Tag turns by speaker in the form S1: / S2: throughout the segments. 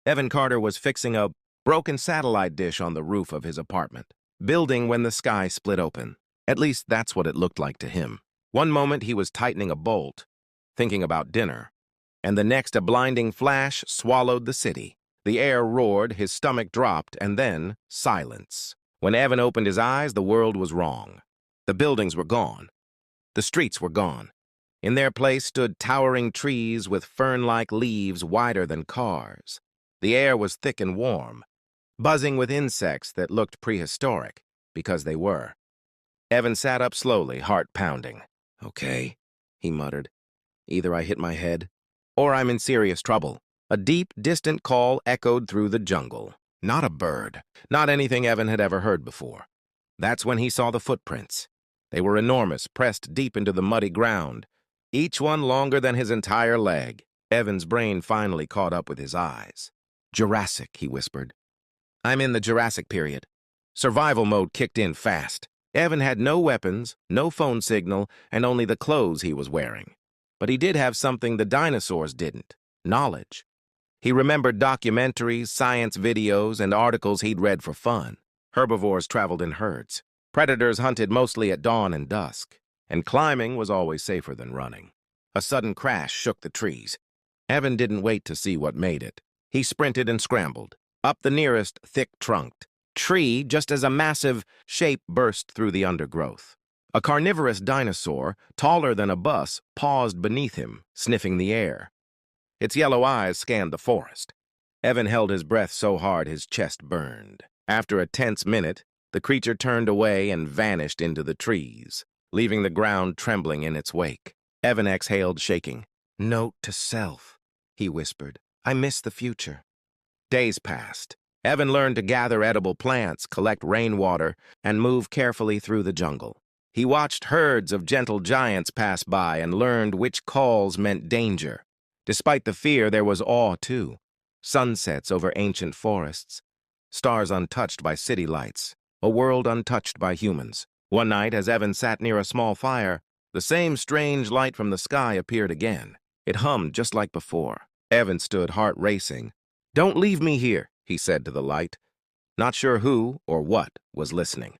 S1: Evan Carter was fixing a broken satellite dish on the roof of his apartment, building when the sky split open. At least that's what it looked like to him. One moment he was tightening a bolt, thinking about dinner, and the next a blinding flash swallowed the city. The air roared, his stomach dropped, and then silence. When Evan opened his eyes, the world was wrong. The buildings were gone. The streets were gone. In their place stood towering trees with fern-like leaves wider than cars. The air was thick and warm, buzzing with insects that looked prehistoric, because they were. Evan sat up slowly, heart pounding. "Okay," he muttered. "Either I hit my head, or I'm in serious trouble." A deep, distant call echoed through the jungle. Not a bird, not anything Evan had ever heard before. That's when he saw the footprints. They were enormous, pressed deep into the muddy ground, each one longer than his entire leg. Evan's brain finally caught up with his eyes. "Jurassic," he whispered. "I'm in the Jurassic period." Survival mode kicked in fast. Evan had no weapons, no phone signal, and only the clothes he was wearing. But he did have something the dinosaurs didn't: knowledge. He remembered documentaries, science videos, and articles he'd read for fun. Herbivores traveled in herds. Predators hunted mostly at dawn and dusk. And climbing was always safer than running. A sudden crash shook the trees. Evan didn't wait to see what made it. He sprinted and scrambled, up the nearest thick-trunked tree just as a massive shape burst through the undergrowth. A carnivorous dinosaur, taller than a bus, paused beneath him, sniffing the air. Its yellow eyes scanned the forest. Evan held his breath so hard his chest burned. After a tense minute, the creature turned away and vanished into the trees, leaving the ground trembling in its wake. Evan exhaled, shaking. "Note to self," he whispered. "I miss the future." Days passed. Evan learned to gather edible plants, collect rainwater, and move carefully through the jungle. He watched herds of gentle giants pass by and learned which calls meant danger. Despite the fear, there was awe, too. Sunsets over ancient forests, stars untouched by city lights, a world untouched by humans. One night, as Evan sat near a small fire, the same strange light from the sky appeared again. It hummed just like before. Evan stood, heart racing. "Don't leave me here," he said to the light, not sure who or what was listening.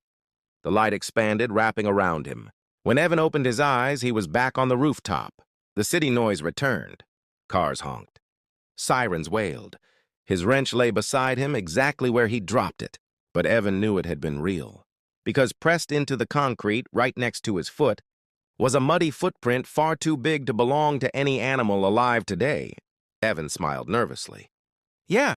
S1: The light expanded, wrapping around him. When Evan opened his eyes, he was back on the rooftop. The city noise returned. Cars honked. Sirens wailed. His wrench lay beside him exactly where he'd dropped it, but Evan knew it had been real. Because pressed into the concrete right next to his foot was a muddy footprint far too big to belong to any animal alive today. Evan smiled nervously. "Yeah,